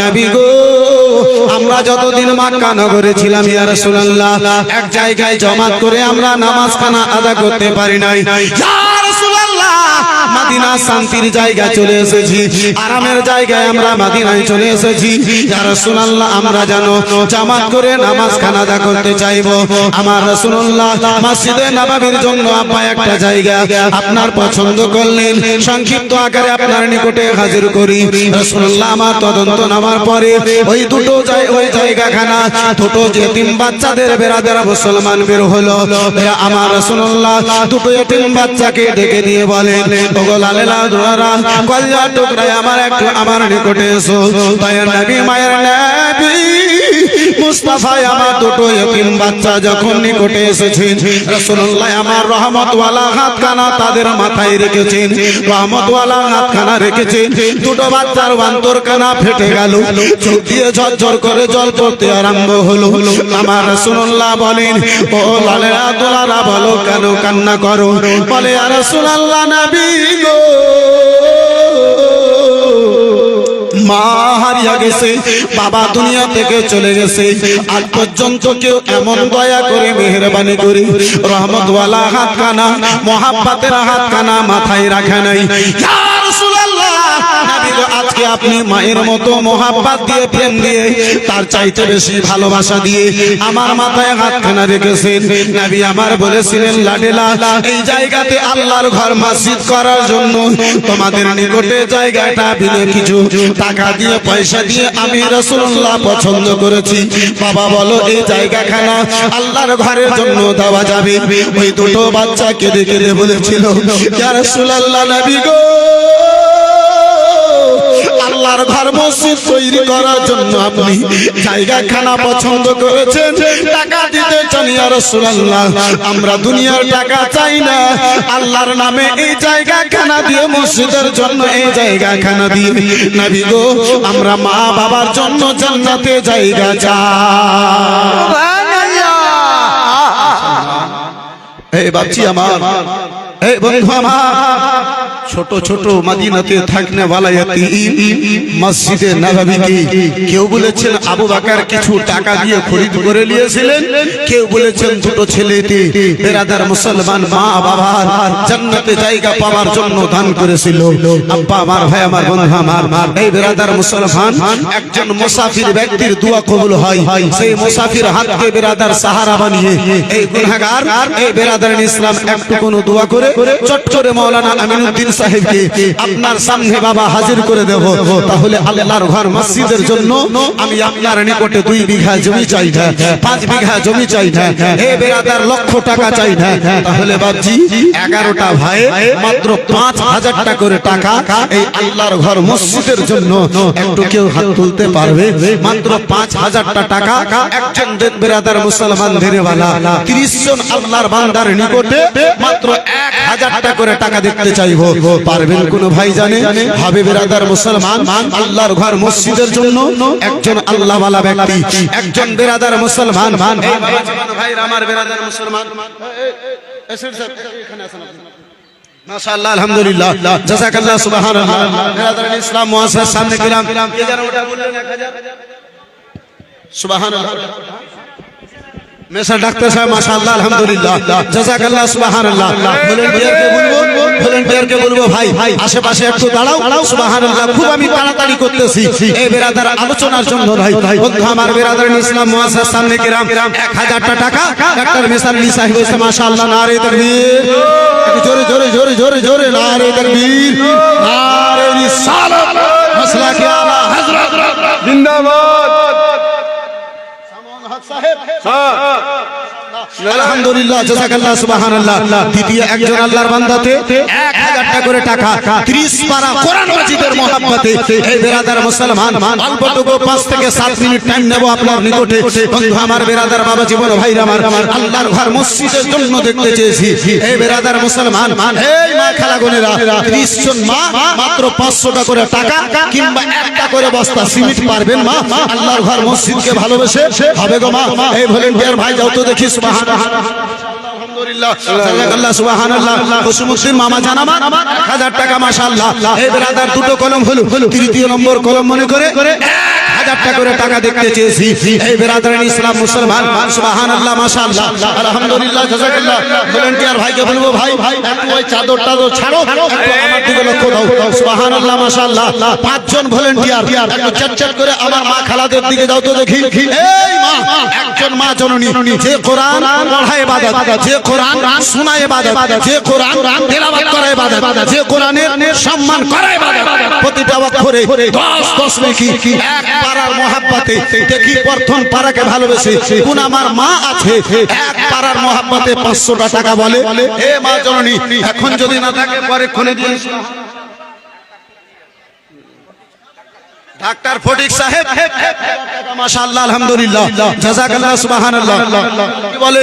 নবী গো, আমরা যতদিন মক্কা নগরে ছিলাম ইয়া রাসূলুল্লাহ, এক জায়গায় জমাত করে আমরা নামাজ খানা আদা করতে পারি নাই। ইয়া রাসূলুল্লাহ, মদিনা শান্তির জায়গা চলে এসেছি, আরামের জায়গায় আমরা মদিনায় চলে এসেছি। ইয়া রাসূলুল্লাহ, আমরা জানো জামাত করে নামাজ খানা আদা করতে চাইবো। আমার রাসূলুল্লাহ মসজিদে নববীর জন্য আব্বা একটা জায়গা আপনার পছন্দ করলেন, সংক্ষিপ্ত আকারে আপনার নিকটে হাজির করি। রাসূলুল্লাহ আমার তদন্ত নামার পরে ওই জায়গাখানা দুটো যতীম বাচ্চাদের বেরাদার মুসলমান বের হলো। আমার রাসূলুল্লাহ দুটো যতীম বাচ্চাকে ডেকে নিয়ে বলেন, ওগো লালেলা দুলারা কলিজার টুকরায় আমার নিকটে এসো। দয়ার নবী মায়ের নবী মুস্তাফা আমার দুটো যতীম বাচ্চা যখন নিকটে এসেছেন, রাসূলুল্লাহ আমার রহমতওয়ালা হাতখানা তাদের মাথায় রেখেছেন, রহমতওয়ালা হাতখানা রেখেছেন। দুটো বাচ্চার অন্তরখানা ফেটে গেল, চোখ দিয়ে ঝরঝর করে জল পড়তে আরম্ভ হলো। আমার রাসূলুল্লাহ বলেন, ও লালেরা দুলারা বলো কেন কান্না করো? বলে ইয়া রাসূলুল্লাহ নবী গো, মা হারিয়ে গেছে, বাবা দুনিয়া থেকে চলে গেছে, আজ পর্যন্ত কেউ এমন দয়া করে মেহেরবানি করে রহমতওয়ালা হাতখানা মোহাব্বতের হাতখানা মাথায় রাখে নাই। ইয়া রাসূলুল্লাহ নবী গো, আজকে আপনি মায়ের মতো মোহাব্বত দিয়ে প্রেম দিয়ে তার চাইতে বেশি ভালোবাসা দিয়ে আমার মাথায় হাতখানা রেখেছেন। নবী আমার বলেছিলেন, লাডেলা এই জায়গাতে আল্লাহর ঘর মসজিদ করার জন্য তোমাদের নিকটে জায়গাটা বিলে কিছু টাকা দিয়ে পয়সা দিয়ে আমি রাসূলুল্লাহ পছন্দ করেছি। বাবা বলো এই জায়গাখানা আল্লাহর ঘরের জন্য দেওয়া যাবে? ওই দুটো বাচ্চা কেঁদে কেঁদে বলেছিল, ইয়া রাসূলুল্লাহ নবী গো, আল্লাহর ঘর মসজিদ তৈরি করার জন্য আপনি জায়গাখানা পছন্দ করেছেন, টাকা দিতে চান। ইয়া রাসূলুল্লাহ আমরা দুনিয়ার টাকা চাই না, আল্লাহর নামে এই জায়গাখানা দিয়ে মসজিদের জন্য এই জায়গাখানা দিয়ে নবী গো আমরা মা বাবার জন্য জান্নাতে জায়গা চাই। এই বাচ্চি আমার, এই বন্ধু আমার, ছোট ছোট মদিনাতে থাকনে वाला यतीम মসজিদে নববীকে কেউ বলেছেন আবু বকর কিছু টাকা দিয়ে খরিদ করে নিয়েছিলেন, কেউ বলেছেন দুটো ছেলেতে বেরাদার মুসলমান মা বাবার জান্নাতে জায়গা পাওয়ার জন্য দান করেছিল। আব্বা আমার, ভাই আমার, বন্ধু আমার, এই বেরাদার মুসলমান একজন মুসাফির ব্যক্তির দোয়া কবুল হয়, সেই মুসাফির হাতকে বেরাদার সাহারা বানিয়ে এই গুনাহগার এই বেরাদার ইসলাম একটু কোন দোয়া করে চট করে মাওলানা আমিনুদ্দিন সাহেবকে আপনার সামনে বাবা হাজির করে দেব, তাহলে আল্লাহর ঘর মসজিদের জন্য আমি আপনার নিকটে 2 বিঘা জমি চাই না, 5 বিঘা জমি চাই না, এই বেরাদার লক্ষ টাকা চাই না। তাহলে বাবজি 11টা ভাই মাত্র 5000 টাকা করে টাকা এই আল্লাহর ঘর মসজিদের জন্য একটু কেউ হাত তুলতে পারবে? মাত্র 5000 টাকা একজন বেরাদার মুসলমান দেনেওয়ালা 30 জন আল্লাহর বান্দার নিকটে মাত্র 1000 টাকা করে টাকা দিতে চাইবো, পারবেন কোন ভাই জানে? হবে বেরাদার মুসলমান আল্লাহর ঘর মসজিদের জন্য একজন আল্লাহওয়ালা ব্যক্তি, একজন বেরাদার মুসলমান ভাই আমার বেরাদার মুসলমান মাশাআল্লাহ আলহামদুলিল্লাহ জাযাকাল্লাহ সুবহানাল্লাহ। বেরাদার ইসলাম মুআসসাস সামনে গেলাম, কে যেন ওটা বললেন 1000 সুবহানাল্লাহ। মেসা ডাক্তার সাহেব মাশাআল্লাহ আলহামদুলিল্লাহ জাযাকাল্লাহ সুবহানাল্লাহ। ভলান্টিয়ারকে বলবো ভাই আশেপাশে একটু দাঁড়াও, সুবহানাল্লাহ। খুব আমি তাড়াতাড়ি করতেছি এই বেরাদার আলোচনার জন্য। ভাই বন্ধু আমার বেরাদার ইসলাম মুআসসাস সামনে গেলাম 1000 টাকা ডাক্তার মেসার লি সাহেব হইছে মাশাআল্লাহ। নারে তাকবীর, জোরে জোরে জোরে জোরে জোরে নারে তাকবীর, নারে রিসালাত, মাসলা কে আলা হযরত জিন্দাবাদ। আলহামদুলিল্লাহ জাযাকাল্লাহ সুবহানাল্লাহ। দ্বিতীয় একজন আল্লাহর বান্দাতে 1000 টাকা করে টাকা 30 পারা কোরআন মাজিদের মহব্বতে এই বেরাদার মুসলমান অল্পটুকু 5 থেকে 7 মিনিট টাইম নেব আপনার নিকটে। বন্ধু আমার বেরাদার বাবা জীবন ভাই আমার আল্লাহর ঘর মসজিদের জন্য দেখতে চেয়েছি এই বেরাদার মুসলমান, এই মা খালাগনেরা 30 জন মা মাত্র 500 টাকা করে টাকা কিংবা একটা করে বস্তা সিমেন্ট পারবেন মা আল্লাহর ঘর মসজিদকে ভালোবেসে? হবে গো মা। এই ভলান্টিয়ার ভাই যাও তো দেখি সুবহান আলহামদুলিল্লাহ জাযাকাল্লাহ সুবহানাল্লাহ কুসুমউদ্দিন মামা জান আমার 1000 টাকা মাশাআল্লাহ এই ব্রাদার দুটো কলম হলো তৃতীয় নম্বর কলম মনে করে 1000 টাকা করে টাকা দেখতে চেয়েছি এই ব্রাদারান ইসলাম মুসলমান সুবহানাল্লাহ মাশাআল্লাহ আলহামদুলিল্লাহ জাযাকাল্লাহ ভলান্টিয়ার ভাইকে বলবো ভাই একটু ওই চাদরটা তো ছাড়ো একটু আমার দিকে লক্ষ্য দাও সুবহানাল্লাহ মাশাআল্লাহ পাঁচজন ভলান্টিয়ার একটু চটচট করে আমার মা খালাদের দিকে যাও তো দেখি এই মা একজন মা জননী যে কোরআন পড়ায় ইবাদত যে কোরআন শোনায় ইবাদত যে কোরআন তেলাওয়াত করে ইবাদত যে কোরআনের সম্মান করে ইবাদত প্রতিটা অক্ষরে 10 নেকি এক পারার মহব্বতে দেখি প্রথম পারাকে ভালোবেসে কোন আমার মা আছে এক পারার মহব্বতে 500 টাকা বলে হে মা জননী এখন যদি না থাকে পরে খুলে দিন ডাক্তার ফটিক সাহেব মাশাআল্লাহ আলহামদুলিল্লাহ জাযাকাল্লাহ সুবহানাল্লাহ কি বলে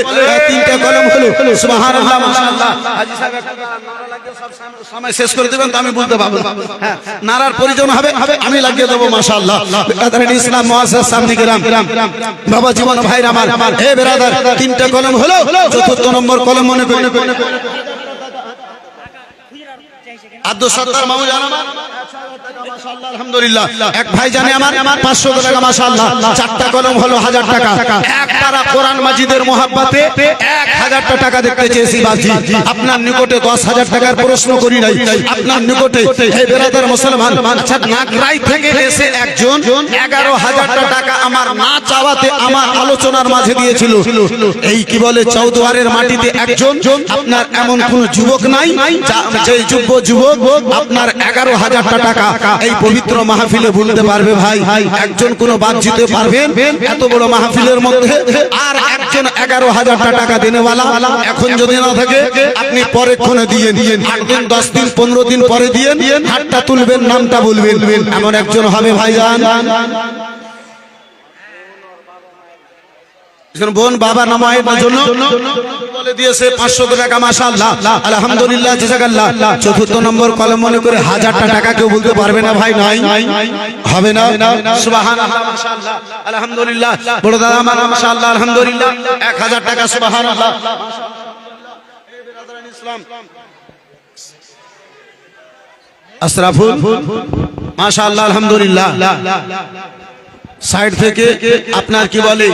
তিনটা কলম হলো সুবহানাল্লাহ মাশাআল্লাহ হাজী সাহেব নারা লাগিয়ে সব সময় শেষ করে দিবেন তো আমি বলতে পারবো হ্যাঁ নারার প্রয়োজন হবে আমি লাগিয়ে দেব মাশাআল্লাহ ব্রাদার ইসলাম মুআসসাস সামনে গ্রাম বাবা জীবন ভাইরা আমার হে ব্রাদার তিনটা কলম হলো চতুর্থ নম্বর কলম মনে করে আব্দুল সত্তার মামু জানা মাশাআল্লাহ আলহামদুলিল্লাহ এক ভাই জানে আমার 500 টাকা মাশাআল্লাহ চারটা কলম হলো 1000 টাকা এক পারা কোরআন মাজিদের মহব্বতে 1000 টাকা দেখতে চেয়েছি বাজি আপনার নিকটে 10000 টাকার প্রশ্ন করি নাই আপনার নিকটে হে ব্রাদার মুসলমান নাগরাই থেকে এসে একজন 11000 টাকা আমার না চাওয়াতে আমার আলোচনার মাঝে দিয়েছিল এই কি বলে চৌদ্বারের মাটিতে একজন আপনার এমন কোন যুবক নাই যে যুবক আপনার 11000 টাকা এই পবিত্র মাহফিলে বলতে পারবে ভাই একজন কোন বাদ দিতে পারবেন এত বড় মাহফিলের মধ্যে আর একজন 11000 টাকা দেনেওয়ালা এখন যদি না থাকে আপনি পরে কোনে দিয়ে 8 দিন 10 দিন 15 দিন পরে দিয়ে হাতটা তুলবেন নামটা বলবেন এমন একজন হবে ভাইজান বোন বাবা নামায়ের জন্য বলে দিয়েছে 500 টাকা মাশাআল্লাহ আলহামদুলিল্লাহ জাযাকাল্লাহ চতুর্থ নম্বর কলম মনে করে 1000 টাকা কেউ বলতে পারবে না ভাই নাই হবে না সুবহানাল্লাহ মাশাআল্লাহ আলহামদুলিল্লাহ বড় দাদা আমার মাশাআল্লাহ আলহামদুলিল্লাহ 1000 টাকা সুবহানাল্লাহ এই ব্রাদারান ইসলাম আশরাফুল মাশাআল্লাহ আলহামদুলিল্লাহ সাইড থেকে আপনার কি বলে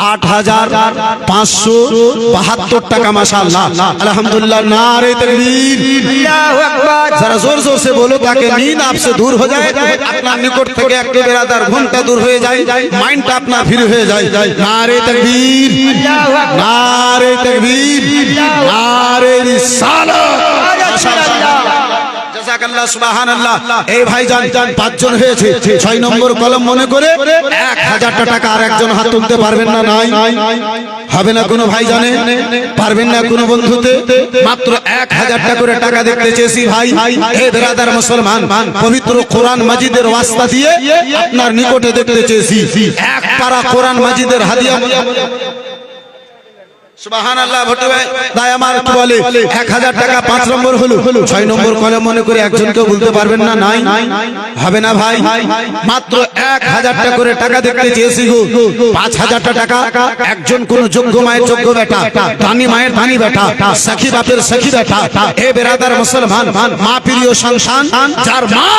8572 টাকা মাশাআল্লাহ আলহামদুলিল্লাহ नारे तकबीर अल्लाहू अकबर जरा जोर जोर से बोलो ताकि नींद आपसे दूर हो जाए अपना निकट থেকে একটু বেরাদার ঘুমটা দূর হয়ে যায় মাইন্ডটা আপনার ফ্রি হয়ে যায় नारे तकबीर अल्लाहू अकबर नारे तकबीर नारे रिसालत माशाआल्लाह জাযাকাল্লাহ সুবহানাল্লাহ এই ভাইজান পাঁচজন হয়েছে 6 নম্বর কলম মনে করে 1000 টাকা আর একজন হাত তুলতে পারবেন না নাই হবে না কোনো ভাই জানে পারবেন না কোনো বন্ধুতে মাত্র 1000 টাকা করে টাকা দেখতে চেয়েছি ভাই হে ব্রাদার মুসলমান পবিত্র কোরআন মাজিদের ওয়াস্তা দিয়ে আপনার নিকটে দেখতে চেয়েছি এক পারা কোরআন মাজিদের হাদিয়া সুবহানাল্লাহ ভট্ট ভাই তাই আমার কি বলে 1000 টাকা 5 নম্বর হলো 6 নম্বর কলম মনে করে একজনকে বলতে পারবেন না নাই হবে না ভাই মাত্র 1000 টাকা করে টাকা দেখতে চেয়েছি গো 5000 টাকা একজন কোন যোগ্য মায়ের যোগ্য বেটা দানি মায়ের দানি বেটা সখী বাপের সখী বেটা হে ব্রাদার মুসলমান মা প্রিয় সন্তান যার মা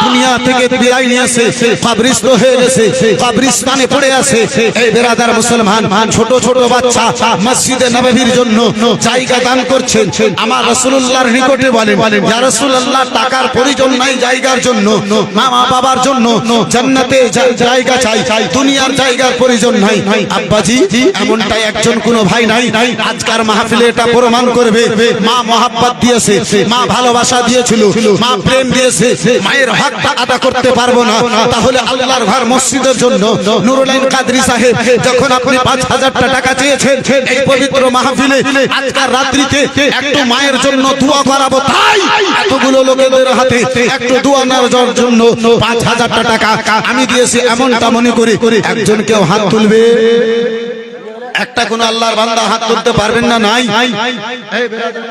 দুনিয়া থেকে বিদায় নিয়েছে কবরস্থ হয়ে গেছে কবরস্থানে পড়ে আছে হে ব্রাদার মুসলমান ছোট ছোট বাচ্চা মসজিদে নববীর জন্য জায়গা দান করছেন আমার রাসূলুল্লাহর নিকটে বলেন ইয়া রাসূলুল্লাহ টাকার প্রয়োজন নাই জায়গার জন্য মা বাবার জন্য জান্নাতে জায়গা চাই দুনিয়ার জায়গার প্রয়োজন নাই আব্বাজি এমনটাই একজন কোন ভাই নাই আজকের মাহফিলে এটা প্রমাণ করবে মা মহব্বত দিয়েছে মা ভালোবাসা দিয়েছিল মা প্রেম দিয়েছে মায়ের হকটা আদা করতে পারবো না তাহলে আল্লাহর ঘর মসজিদের জন্য নুরুল আইন কাদরি সাহেব যখন আপনি 5000 টাকা চেয়েছেন এই পবিত্র মাহফিলে আজকের রাত্রিতে একটু মায়ের জন্য দোয়া করাবো তাই এতগুলো লোকেদের হাতে একটু দোয়া নেওয়ার জন্য 5000 টাকা আমি দিয়েছি এমনটা মনে করে একজন কেউ হাত তুলবে একটা কোন আল্লাহর বান্দা হাত তুলতে পারবেন না নাই এই ব্রাদার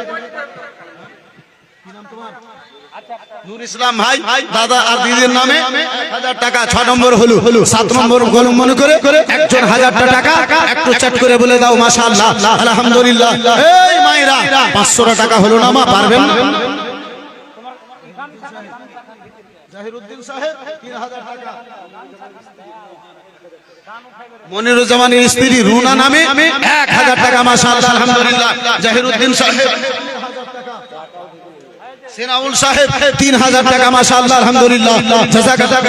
নূর ইসলাম ভাই দাদা আর দিদির নামে 1000 টাকা। 6 নম্বর হলো 7 নম্বর কলম মনে করে একজন 1000 টাকা একটু চট করে বলে দাও মাশাআল্লাহ আলহামদুলিল্লাহ। এই মায়েরা 500 টাকা হলো না মা, পারবেন? জাহিরউদ্দিন সাহেব 3000 টাকা। মনিরুজ্জামানের স্ত্রী রুনা নামে 1000 টাকা মাশাআল্লাহ আলহামদুলিল্লাহ। জাহিরউদ্দিন সাহেব 3000 টাকা। সেনাউল সাহেব 3000 টাকা মাশাআল্লাহ আলহামদুলিল্লাহ জাযাকাল্লাহ।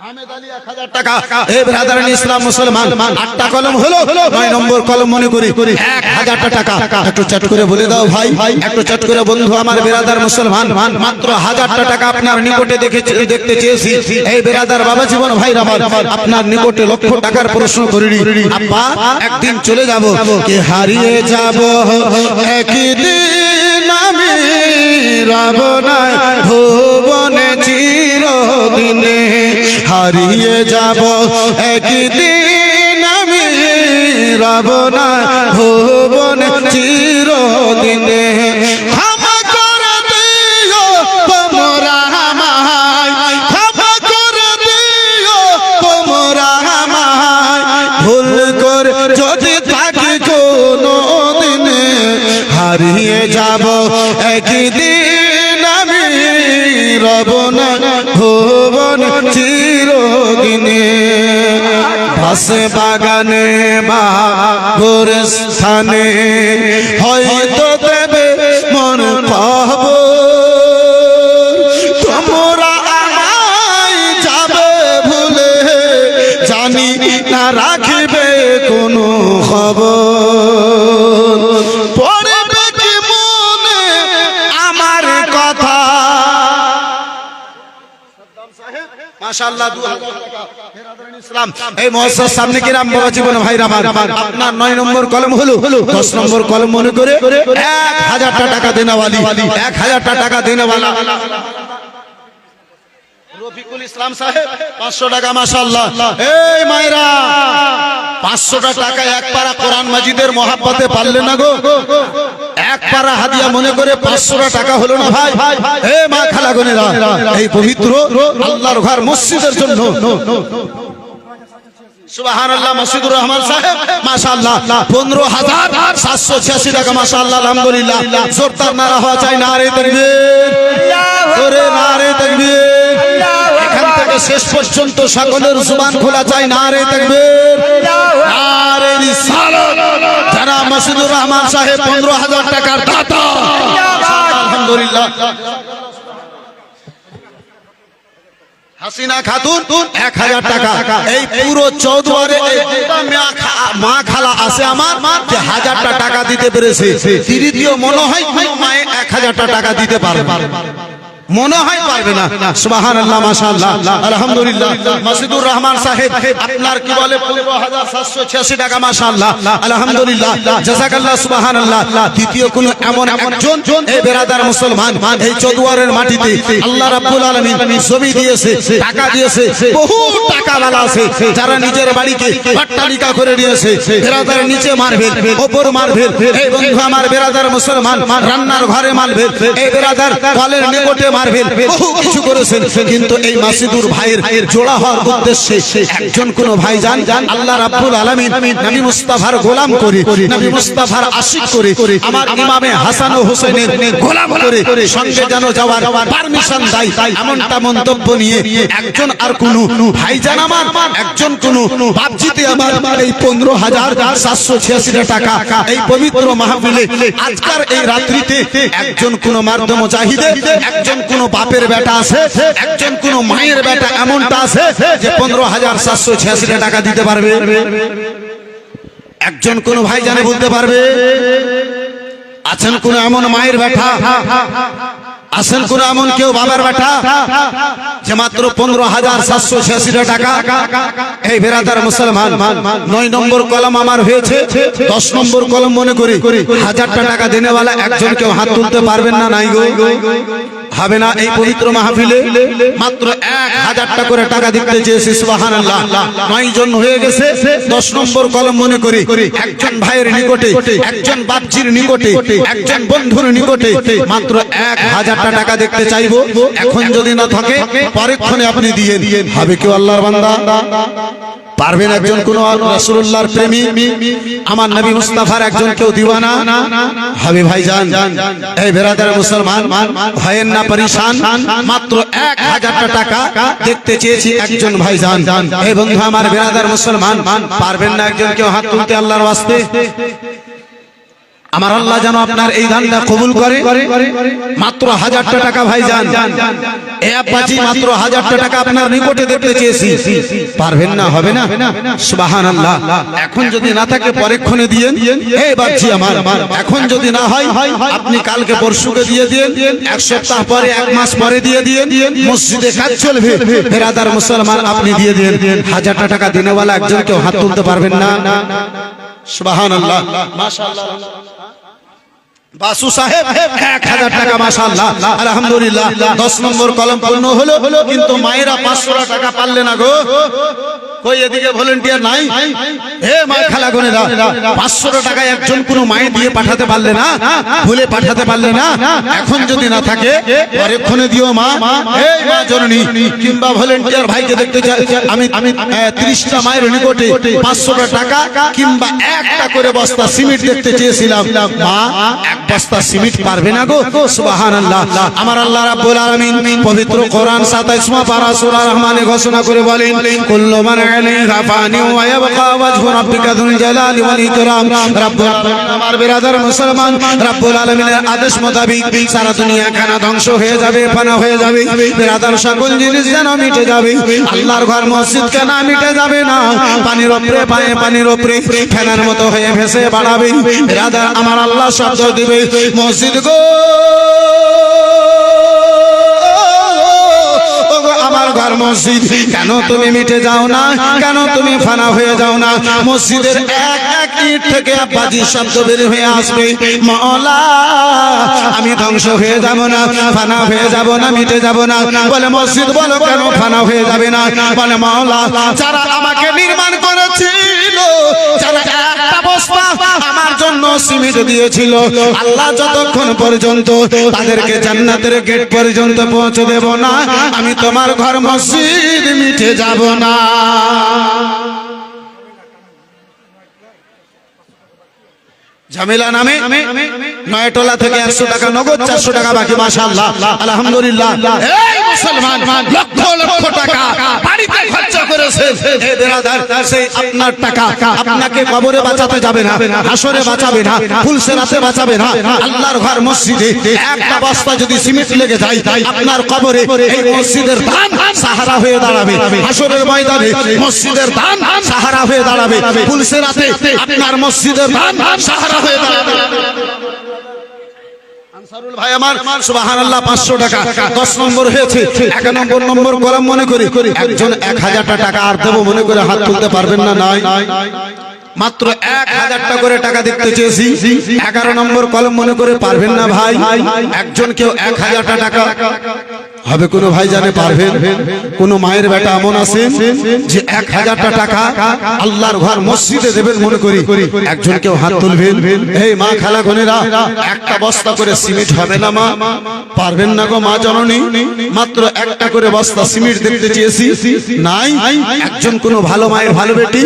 আহমেদ আলী 1000 টাকা। এই ব্রাদারান ইসলাম মুসলমান 8টা কলম হলো 9 নম্বর কলম মনে করি 1000 টাকা। একটু চট করে বলে দাও ভাই, একটু চট করে বন্ধু আমার ব্রাদার মুসলমান মাত্র 1000 টাকা আপনার নিকটে দেখতে চেয়েছি। এই ব্রাদার বাবা জীবন ভাই আমার আপনার নিকটে লক্ষ টাকার প্রশ্ন করিনি। আব্বা একদিন চলে যাব, কে হারিয়ে যাব একদিন আমি রব না ভুবনে চিরদিনে, হারিয়ে যাব একদিন আমি রব না ভুবনে চিরদিনে। ক্ষমা করে দিও তোমরা আমায়, ক্ষমা করে দিও তোমরা আমায়, ভুল করে যদি থাকি কোনো দিনে, হারিয়ে যাব একদিন আমি রব না ভুবন চিরদিনে। ভাসে বাগানে বা গোরস্থানে হয়তো দেবে মন পাব, তোমরা আমায় যাবে ভুলে, জানি না রাখবে কোনো খবর। পড়বে কি মনে আমার কথা? মাশাআল্লাহ 2000 টাকা। ইসলাম এই মুআসসাস সামনে কি রাম বাবা জীবন ভাই আমার আপনার 9 নম্বর কলম হলো 10 নম্বর কলম মনে করে 1000 টাকা দেনাওয়ালি 1000 টাকা দেনাওয়ালা রফিকুল ইসলাম সাহেব 500 টাকা মাশাআল্লাহ। এই মায়েরা 500 টাকা এক পারা কোরআন মাজিদের মহব্বতে পারলে না গো, এক পারা হাদিয়া মনে করে 500 টাকা হলো না ভাই? হে মা খালা বোনেরা, এই পবিত্র আল্লাহর ঘর মসজিদের জন্য সুবহানাল্লাহ মসজিদুর রহমান সাহেব মাশাআল্লাহ 15786 টাকা মাশাআল্লাহ আলহামদুলিল্লাহ। জোরদার নারা হওয়া চাই, নারে তাকবীর, জোরে নারে তাকবীর। এখান থেকে শেষ পর্যন্ত সকলের জবান খোলা চাই, নারে তাকবীর, নারে রিসালাত। যারা মসজিদুর রহমান সাহেব 15000 টাকার দাতা আলহামদুলিল্লাহ। হাসিনা খাতুন 1000 টাকা। এই পুরো চৌদ্বারে মা খালা আছে আমার যে 1000 টাকা দিতে পেরেছে। তৃতীয় মনে হয় মায়ে 1000 টাকা দিতে পারবে, মনে হয় পারবে না। সুবহানাল্লাহ মাশাআল্লাহ আলহামদুলিল্লাহ। মসজিদুর রহমান সাহেব আপনার কি বলে 15786 টাকা মাশাআল্লাহ আলহামদুলিল্লাহ জাযাকাল্লাহ সুবহানাল্লাহ। দ্বিতীয় কোন এমন একজন এই বেরাদার মুসলমান এই চৌদ্বারের মাটিতে আল্লাহ রাব্বুল আলামিন জমি দিয়েছে, টাকা দিয়েছে, বহু টাকা वाला আছে যারা নিজের বাড়িকে অট্টালিকা করে দিয়েছে। বেরাদার নিচে মারবে, উপর মারবে। এই বন্ধু আমার বেরাদার মুসলমান রান্নার ঘরে মারবে, এই বেরাদার কলের নিকটে মারবে, বহু কিছু করেছেন। কিন্তু এই মাসিদুর ভাইয়ের জোড়া হওয়ার উদ্দেশ্যে একজন কোন ভাই জান আল্লাহ রাব্বুল আলামিন নবী মুস্তাফার গোলাম করে, নবী মুস্তাফার আশিক করে, আমার ইমামে হাসান ও হোসেনের গোলাম করে সঙ্গে যেন যাওয়ার পারমিশন দেয়, এমনটা মন্তব্য নিয়ে একজন আর কোন ভাই জান আমার একজন কোন বাপজিতে আমার এই 15786 টাকা এই পবিত্র মাহফিলে আজকের এই রাত্রিতে একজন কোন মার্দ মুজাহিদে, একজন কোন বাপের বেটা আছে, একজন কোন মায়ের বেটা এমনটা আছে যে 15786 টাকা দিতে পারবে? একজন কোন ভাই জানে বলতে পারবে? আছেন কোন এমন মায়ের বেটা, আছেন কোন এমন কেউ বাবার বেটা যে মাত্র 15786 টাকা? এই বেরাদার মুসলমান 9 নম্বর কলম আমার হয়েছে, 10 নম্বর কলম মনে করি 1000 টাকা দেনেওয়ালা একজন কেউ হাত তুলতে পারবেন না? নাই গো, হবে না এই পবিত্র মাহফিলে মাত্র 1000 টাকা করে টাকা দিতে চেয়েছি সুবহানাল্লাহ 9 জন হয়ে গেছে 10 নম্বর কলম মনে করি একজন ভাইয়ের নিকটে একজন বাপজির নিকটে একজন বন্ধুর নিকটে মাত্র 1000 টাকা দেখতে চাইবো এখন যদি না থাকে পরক্ষণে আপনি দিয়ে হবে কেউ আল্লাহর বান্দা পারবেন একজন কোন রাসূলুল্লাহর প্রেমী আমার নবী মুস্তাফার একজন কেউ দিওয়ানা হবে ভাইজান এই বেরাদার মুসলমান হয়েন না পরেশান মাত্র 1000 টাকা দেখতে চেয়েছি একজন ভাইজান এই বন্ধু আমার বেরাদার মুসলমান পারবেন না একজন কেউ হাত তুলতে আল্লাহর ওয়াস্তে আমার আল্লাহ যেন আপনার এই দানটা কবুল করে মাত্র 1000 টাকা ভাইজান এ আব্বাজি মাত্র 1000 টাকা আপনার নিকটে দেখতে চেয়েছি পারবেন না হবে না সুবহানাল্লাহ এখন যদি না থাকে পরক্ষণে দিয়েন এই বাপজি আমার এখন যদি না হয় আপনি কালকে পরশুকে দিয়ে দিন এক সপ্তাহ পরে এক মাস পরে দিয়ে দিন মসজিদে কাজ চলবে বেরাদার মুসলমান আপনি দিয়ে দিন 1000 টাকা দিনেওয়ালা একজন কেউ হাত তুলতে পারবেন না সুবহানাল্লাহ মাশাআল্লাহ বাসু সাহেব 1000 টাকা মাশাআল্লাহ আলহামদুলিল্লাহ 10 নম্বর কলম পূর্ণ হলো কিন্তু মায়েরা 500 টাকা পারলে না গো কই এদিকে ভলান্টিয়ার নাই হে মা খালা গোনেরা 500 টাকা একজন কোন মায়ে দিয়ে পাঠাতে পারলে না ভুলে পাঠাতে পারলে না এখন যদি না থাকে পরক্ষণে দিও মা এই মা জননী কিংবা ভলান্টিয়ার ভাইকে দেখতে চাই আমি 30টা মায়ের নিকটে 500 টাকা কিংবা একটা করে বস্তা সিমেন্ট দেখতে চেয়েছিলাম মা এক বস্তা সিমেন্ট পারবে না গো সুবহানাল্লাহ আমার আল্লাহ রাব্বুল আলামিন পবিত্র কোরআন 27 পারা সূরা রহমানে ঘোষণা করে বলেন কুল্লু মান আলাইহা ফানি ওয়া ইয়াবকা ওয়াজহু রাব্বিকা যুল জালালি ওয়াল ইকরাম রব্বুল আলামিন আমার বিরাদার মুসলমান রব্বুল আলামিনের আদেশ মোতাবেক সারা দুনিয়া খানা ধ্বংস হয়ে যাবে ফানা হয়ে যাবে বিরাদার সকল জিনিস যেন মিটে যাবে আল্লাহর ঘর মসজিদ কেন মিটে যাবে না পানির উপরে পানির উপরে ফেনার মতো হয়ে ভেসে বাড়াবে বিরাদার আমার আল্লাহ শব্দ দিবে মসজিদ গো আমার ঘর মসজিদ কেন তুমি মিটে যাও না কেন তুমি ফানা হয়ে যাও না মসজিদের এক এক ইট থেকে আব্বাজি শব্দ বের হয়ে আসবে মাওলা আমি ধ্বংস হয়ে যাব না ফানা হয়ে যাব না মিটে যাব না বলে মসজিদ বলো কেন ফানা হয়ে যাবে না বলে মাওলা যারা আমাকে নির্মাণ করেছিল যারা একটা বস্তা আমার জন্য সিমেন্ট দিয়েছিল আল্লাহ যতক্ষণ পর্যন্ত তাদেরকে জান্নাতের গেট পর্যন্ত পৌঁছে দেব না আমি তোমার ঘর মসজিদ মিটে যাব না ঝামেলা নামে নয়টোলা থেকে 100 টাকা নগদ 400 টাকা বাকি মাশাআল্লাহ আলহামদুলিল্লাহ এই মুসলমান লক্ষ লক্ষ টাকা বাড়িতে খরচ করেছে এই বেরাদার সেই আপনার টাকা আপনাকে কবরে বাঁচাতে যাবে না হাসরে বাঁচাবে না ফুলসেরাতে বাঁচাবে না আল্লাহর ঘর মসজিদে একটা বস্তা যদি সিমেন্ট লেগে যায় আপনার কবরে এই মসজিদের দান সাহারা হয়ে দাঁড়াবে হাসরের ময়দানে মসজিদের দান সাহারা হয়ে দাঁড়াবে ফুলসেরাতে আপনার মসজিদের দান সাহারা হয়ে দাঁড়াবে আনসারুল ভাই আমার সুবহানাল্লাহ 500 টাকা 10 নম্বর হয়েছে 1 নম্বর কলম মনে করি একজন 1000 টাকা আর দেব মনে করে হাত তুলতে পারবেন না নাই মাত্র 1000 টাকা করে টাকা দেখতে চেয়েছি 11 নম্বর কলম মনে করে পারবেন না ভাই একজন কেউ 1000 টাকা হবে কোন ভাই জানে পারবেন কোন মায়ের বেটা এমন আছে যে 1000 টাকা আল্লাহর ঘর মসজিদে দেবেন মনে করি একজন কেউ হাত তুলবেন এই মা খালা বোনেরা একটা বস্তা করে সিমেন্ট হবে না মা পারবেন না গো মা জননী মাত্র একটা করে বস্তা সিমেন্ট দেখতে চেয়েছি নাই একজন কোন ভালো মায়ের ভালো বেটি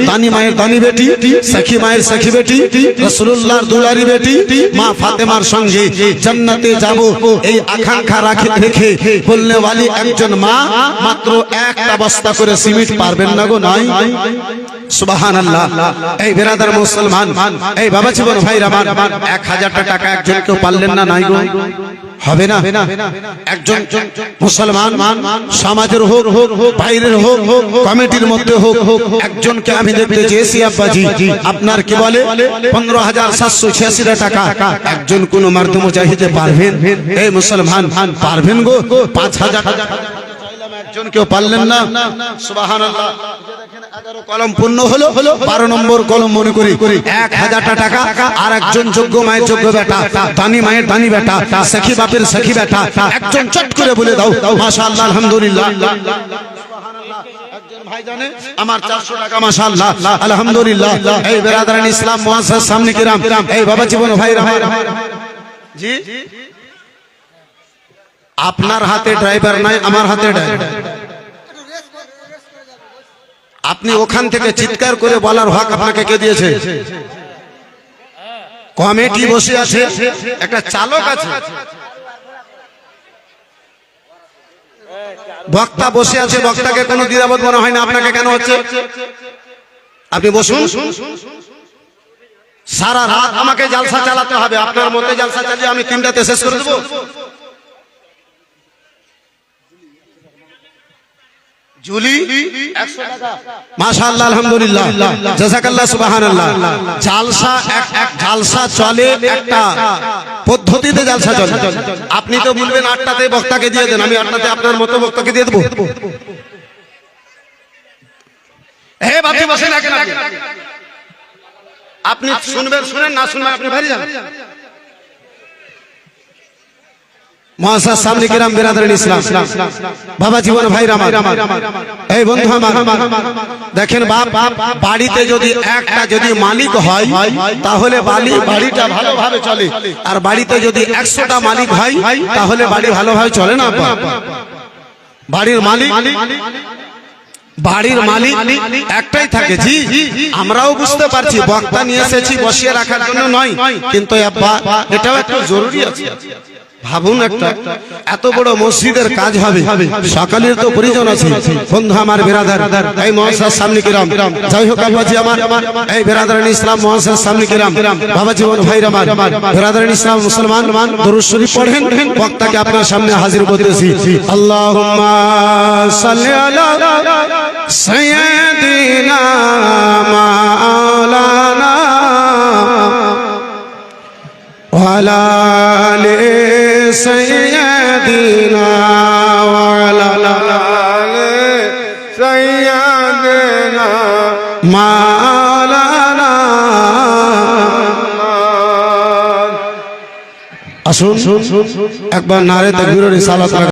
দানি মায়ের দানি বেটি সখী মায়ের সখী বেটি রাসূলুল্লাহর দুলারি বেটি মা ফাতেমার সঙ্গে জান্নাতে যাব এই আকাঙ্ক্ষা রেখে বলনে वाली একজন মা মাত্র একটা বস্তা করে সিমেন্ট পারবেন না গো নাই সুবহানাল্লাহ এই বিরাদার মুসলমান এই বাবা জীবন ভাইরা আমার 1000 টাকা একজন কেউ পারলেন না নাই গো হবে না একজন মুসলমান সমাজের হোক বাইরের হোক কমিটির মধ্যে হোক একজনকে আমি দেখতে চেয়েছি আব্বাজি আপনার কি বলে 15786 টাকা একজন কোন মার্দ মুজাহিদে পারবেন এই মুসলমান পারবেন গো 5000 টাকা একজন কেউ পারলেন না সুবহানাল্লাহ দেখেন 11 কলম পূর্ণ হলো 12 নম্বর কলম মনে করি 1000 টাকা আর একজন যোগ্য মায়ের যোগ্য বেটা দানি মায়ের দানি বেটা সখী বাপের সখী বেটা একজন চট করে বলে দাও মাশাআল্লাহ আলহামদুলিল্লাহ সুবহানাল্লাহ একজন ভাই জানে আমার 400 টাকা মাশাআল্লাহ আলহামদুলিল্লাহ এই বেরাদারান ইসলাম মুআসসাস সামনে কিরাম এই বাবা জীবন ভাইরা জি আপনার হাতে ড্রাইভার নাই আমার হাতে ড্রাইভার আপনি ওখান থেকে চিৎকার করে বলার হক আপনাকে কে দিয়েছে কমিটি বসে আছে একটা চালক আছে বক্তা বসে আছে বক্তাকে কোনো দ্বিধাবোধ মনে হয় না আপনাকে কেন হচ্ছে আপনি বসুন সারা রাত আমাকে জালসা চালাতে হবে আপনার মতে জালসা চালিয়ে আমি 3টাতে শেষ করে দেব জুলি 100 টাকা মাশাআল্লাহ আলহামদুলিল্লাহ জাযাকাল্লাহ সুবহানাল্লাহ জালসা এক জালসা চলে একটা পদ্ধতিতে জালসা চলে আপনি তো বলবেন 8টাতে বক্তাকে দিয়ে দেন আমি 8টাতে আপনার মতো বক্তাকে দিয়ে দেব হে বাতি বসে না কেন আপনি শুনবেন শুনেন না শুনবেন আপনি বাইরে যান মুআসসাস সামনে কিরাম বিরাদরান ইসলাম বাবা জীবন ভাইরা আমার এই বন্ধু আমার দেখেন বাপ বাড়িতে যদি একটা যদি মালিক হয় তাহলে বাড়িটা ভালোভাবে চলে আর বাড়িতে যদি 100টা মালিক হয় তাহলে বাড়ি ভালোভাবে চলে না বাড়ির মালিক একটাই থাকে জি আমরাও বুঝতে পারছি বক্তা নিয়ে এসেছি বসিয়ে রাখার জন্য নয় কিন্তু আব্বা এটাও একটু জরুরি আছে ভাবুন একটা এত বড় মসজিদের কাজ হবে সকালের তো প্রয়োজন আছে বন্ধু আমার বিরাদার এই মুআসসাস সামনে কিরাম যাই হোক আব্বাজি আমার এই বিরাদারান ইসলাম মুআসসাস সামনে কিরাম বাবা জীবন ভাইরা আমার বিরাদারান ইসলাম মুসলমান দরুদ শরীফ পড়েন বক্তাকে আপনার সামনে হাজির করতেছি আল্লাহুম্মা সাল্লি আলা সাইয়্যিদিনা মাওলানা ওয়ালা আলি سيدنا وعلى آل سيدنا مولانا আসুন একবার নারে তাকবীর ও রিসালাত